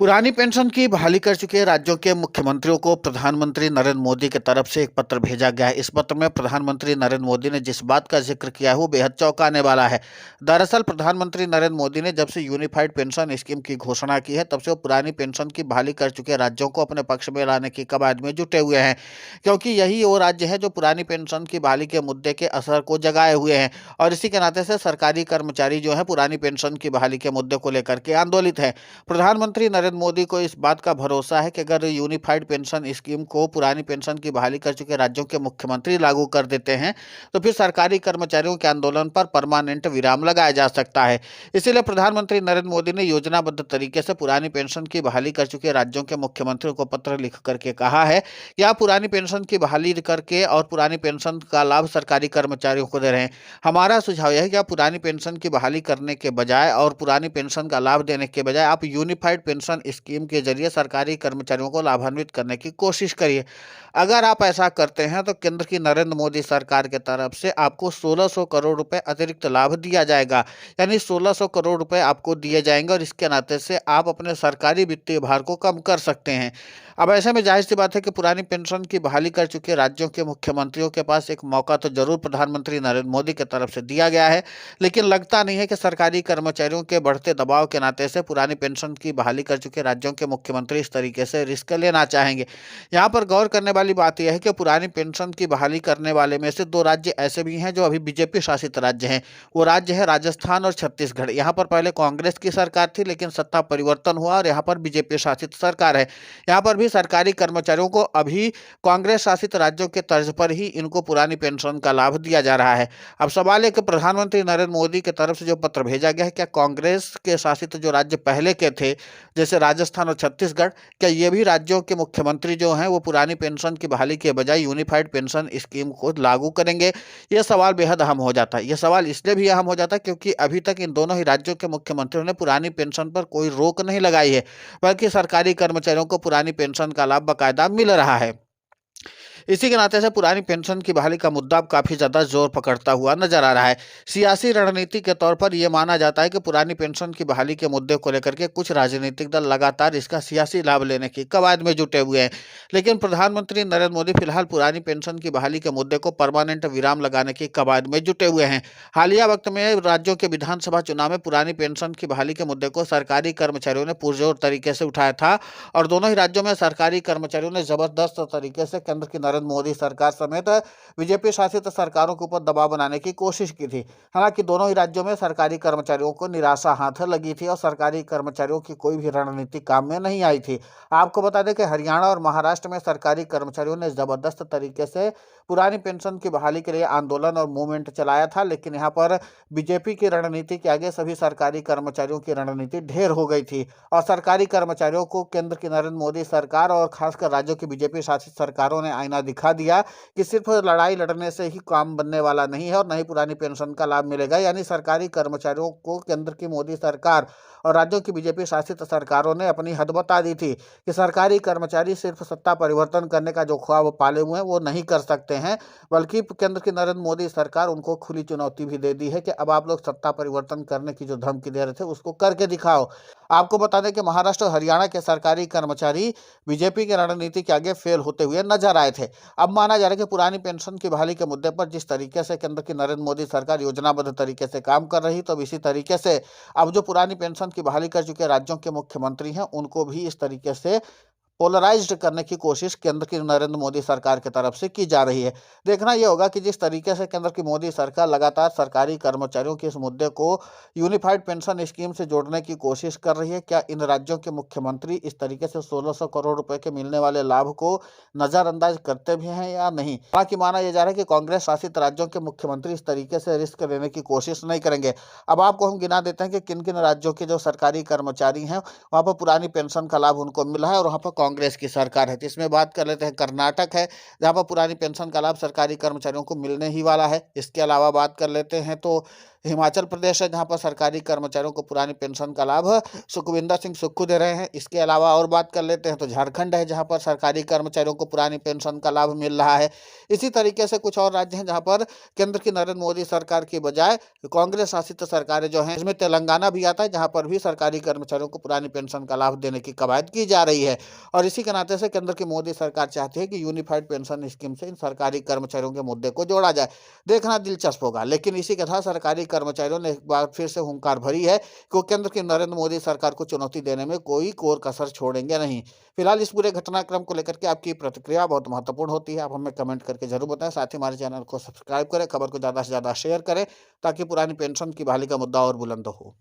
पुरानी पेंशन की बहाली कर चुके राज्यों के मुख्यमंत्रियों को प्रधानमंत्री नरेंद्र मोदी की तरफ से एक पत्र भेजा गया है। इस पत्र में प्रधानमंत्री नरेंद्र मोदी ने जिस बात का जिक्र किया है वो बेहद चौंकाने वाला है। दरअसल प्रधानमंत्री नरेंद्र मोदी ने जब से यूनिफाइड पेंशन स्कीम की घोषणा की है तब से वो पुरानी पेंशन की बहाली कर चुके राज्यों को अपने पक्ष में लाने की कवायद में जुटे हुए हैं, क्योंकि यही वो राज्य है जो पुरानी पेंशन की बहाली के मुद्दे के असर को जगाए हुए हैं। और इसी के नाते से सरकारी कर्मचारी जो है पुरानी पेंशन की बहाली के मुद्दे को लेकर के आंदोलित है। प्रधानमंत्री नरेंद्र मोदी को इस बात का भरोसा है कि अगर यूनिफाइड पेंशन स्कीम को पुरानी पेंशन की बहाली कर चुके राज्यों के मुख्यमंत्री लागू कर देते हैं तो फिर सरकारी कर्मचारियों के आंदोलन पर परमानेंट विराम लगाया जा सकता है। इसीलिए प्रधानमंत्री नरेंद्र मोदी ने योजनाबद्ध तरीके से पुरानी पेंशन की बहाली कर चुके राज्यों के मुख्यमंत्रियों को पत्र लिख करके कहा है कि आप पुरानी पेंशन की बहाली करके और पुरानी पेंशन का लाभ सरकारी कर्मचारियों को दे रहे हैं। हमारा सुझाव यह है कि आप पुरानी पेंशन की बहाली करने के बजाय और पुरानी पेंशन का लाभ देने के बजाय आप यूनिफाइड पेंशन स्कीम के जरिए सरकारी कर्मचारियों को लाभान्वित करने की कोशिश करिए। अगर आप ऐसा करते हैं तो केंद्र की नरेंद्र मोदी सरकार की तरफ से आपको 1600 करोड़ रुपए अतिरिक्त लाभ दिया जाएगा, यानी 1600 करोड़ रुपए आपको दिए जाएंगे और इसके नाते से आप अपने सरकारी वित्तीय भार को कम कर सकते हैं। अब ऐसे में जाहिर सी बात है कि पुरानी पेंशन की बहाली कर चुके राज्यों के मुख्यमंत्रियों के पास एक मौका तो जरूर प्रधानमंत्री नरेंद्र मोदी की तरफ से दिया गया है, लेकिन लगता नहीं है कि सरकारी कर्मचारियों के बढ़ते दबाव के नाते से पुरानी पेंशन की बहाली कर चुके राज्यों के मुख्यमंत्री इस तरीके से रिस्क लेना चाहेंगे। यहाँ पर गौर करने वाली बात यह है कि पुरानी पेंशन की बहाली करने वाले में से दो राज्य ऐसे भी हैं जो अभी बीजेपी शासित राज्य हैं। वो राज्य है राजस्थान और छत्तीसगढ़। यहाँ पर पहले कांग्रेस की सरकार थी, लेकिन सत्ता परिवर्तन हुआ और यहाँ पर बीजेपी शासित सरकार है। यहाँ पर भी सरकारी कर्मचारियों को अभी कांग्रेस शासित राज्यों के तर्ज पर ही इनको पुरानी पेंशन का लाभ दिया जा रहा है। अब सवाल है कि प्रधानमंत्री नरेंद्र मोदी की तरफ से जो पत्र भेजा गया है, क्या कांग्रेस के शासित जो राज्य पहले के थे जैसे राजस्थान और छत्तीसगढ़, क्या ये भी राज्यों के मुख्यमंत्री जो हैं वो पुरानी पेंशन की बहाली के बजाय यूनिफाइड पेंशन स्कीम को लागू करेंगे? ये सवाल बेहद अहम हो जाता है। यह सवाल इसलिए भी अहम हो जाता है क्योंकि अभी तक इन दोनों ही राज्यों के मुख्यमंत्रियों ने पुरानी पेंशन पर कोई रोक नहीं लगाई है, बल्कि सरकारी कर्मचारियों को पुरानी पेंशन का लाभ बकायदा मिल रहा है। इसी के नाते से पुरानी पेंशन की बहाली का मुद्दा अब काफी ज्यादा जोर पकड़ता हुआ नजर आ रहा है। सियासी रणनीति के तौर पर यह माना जाता है कि पुरानी पेंशन की बहाली के मुद्दे को लेकर के कुछ राजनीतिक दल लगातार इसका सियासी लाभ लेने की कवायद में जुटे हुए हैं, लेकिन प्रधानमंत्री नरेंद्र मोदी फिलहाल पुरानी पेंशन की बहाली के मुद्दे को परमानेंट विराम लगाने की कवायद में जुटे हुए हैं। हालिया वक्त में राज्यों के विधानसभा चुनाव में पुरानी पेंशन की बहाली के मुद्दे को सरकारी कर्मचारियों ने पुरजोर तरीके से उठाया था और दोनों ही राज्यों में सरकारी कर्मचारियों ने जबरदस्त तरीके से केंद्र की नरेंद्र मोदी सरकार समेत बीजेपी शासित सरकारों के ऊपर दबाव बनाने की कोशिश की थी। हालांकि दोनों ही राज्यों में सरकारी कर्मचारियों को निराशा हाथ लगी थी और सरकारी कर्मचारियों की कोई भी रणनीति काम में नहीं आई थी। आपको बता दें कि हरियाणा और महाराष्ट्र में सरकारी कर्मचारियों ने जबरदस्त तरीके से पुरानी पेंशन की बहाली के लिए आंदोलन और मूवमेंट चलाया था, लेकिन यहाँ पर बीजेपी की रणनीति के आगे सभी सरकारी कर्मचारियों की रणनीति ढेर हो गई थी और सरकारी कर्मचारियों को केंद्र की नरेंद्र मोदी सरकार और खासकर राज्यों की बीजेपी शासित सरकारों ने आईना दिखा दिया कि सिर्फ लड़ाई लड़ने से ही काम बनने वाला नहीं है और न ही पुरानी पेंशन का लाभ मिलेगा। यानी सरकारी कर्मचारियों को केंद्र की मोदी सरकार और राज्यों की बीजेपी शासित सरकारों ने अपनी हद बता दी थी कि सरकारी कर्मचारी सिर्फ सत्ता परिवर्तन करने का जो ख्वाब पाले हुए हैं वो नहीं कर सकते हैं, बल्कि केंद्र की नरेंद्र मोदी सरकार उनको खुली चुनौती भी दे दी है कि अब आप लोग सत्ता परिवर्तन करने की जो धमकी दे रहे थे उसको करके दिखाओ। आपको बता दें कि महाराष्ट्र और हरियाणा के सरकारी कर्मचारी बीजेपी की रणनीति के आगे फेल होते हुए नजर आए थे। अब माना जा रहा है कि पुरानी पेंशन की बहाली के मुद्दे पर जिस तरीके से केंद्र की नरेंद्र मोदी सरकार योजनाबद्ध तरीके से काम कर रही, तो इसी तरीके से अब जो पुरानी पेंशन की बहाली कर चुके राज्यों के मुख्यमंत्री हैं उनको भी इस तरीके से पोलराइज्ड करने की कोशिश केंद्र की नरेंद्र मोदी सरकार की तरफ से की जा रही है। देखना यह होगा कि जिस तरीके से केंद्र की मोदी सरकार लगातार सरकारी कर्मचारियों के इस मुद्दे को यूनिफाइड पेंशन स्कीम से जोड़ने की कोशिश कर रही है, क्या इन राज्यों के मुख्यमंत्री इस तरीके से 1600 करोड़ रुपए के मिलने वाले लाभ को नजरअंदाज करते भी हैं या नहीं। हालांकि माना यह जा रहा है कि कांग्रेस शासित राज्यों के मुख्यमंत्री इस तरीके से रिस्क लेने की कोशिश नहीं करेंगे। अब आपको हम गिना देते हैं कि किन किन राज्यों के जो सरकारी कर्मचारी हैं वहां पर पुरानी पेंशन का लाभ उनको मिला है और वहां पर कांग्रेस की सरकार है। तो इसमें बात कर लेते हैं कर्नाटक है, जहां पर पुरानी पेंशन का लाभ सरकारी कर्मचारियों को मिलने ही वाला है। इसके अलावा बात कर लेते हैं तो हिमाचल प्रदेश है जहां पर सरकारी कर्मचारियों को पुरानी पेंशन का लाभ सुखविंदर सिंह सुक्खू दे रहे हैं। इसके अलावा और बात कर लेते हैं तो झारखंड है जहां पर सरकारी कर्मचारियों को पुरानी पेंशन का लाभ मिल रहा है। इसी तरीके से कुछ और राज्य हैं जहां पर केंद्र की नरेंद्र मोदी सरकार की बजाय कांग्रेस शासित सरकारें जो हैं, इसमें तेलंगाना भी आता है जहां पर भी सरकारी कर्मचारियों को पुरानी पेंशन का लाभ देने की कवायद की जा रही है। और इसी के नाते से केंद्र की मोदी सरकार चाहती है कि यूनिफाइड पेंशन स्कीम से इन सरकारी कर्मचारियों के मुद्दे को जोड़ा जाए। देखना दिलचस्प होगा, लेकिन इसी के साथ सरकारी कर्मचारियों ने एक बार फिर से हुंकार भरी है कि वो केंद्र की नरेंद्र मोदी सरकार को चुनौती देने में कोई कोर कसर छोड़ेंगे नहीं। फिलहाल इस पूरे घटनाक्रम को लेकर के आपकी प्रतिक्रिया बहुत महत्वपूर्ण होती है, आप हमें कमेंट करके जरूर बताएं। साथ ही हमारे चैनल को सब्सक्राइब करें, खबर को ज़्यादा से ज़्यादा शेयर करें ताकि पुरानी पेंशन की बहाली का मुद्दा और बुलंद हो।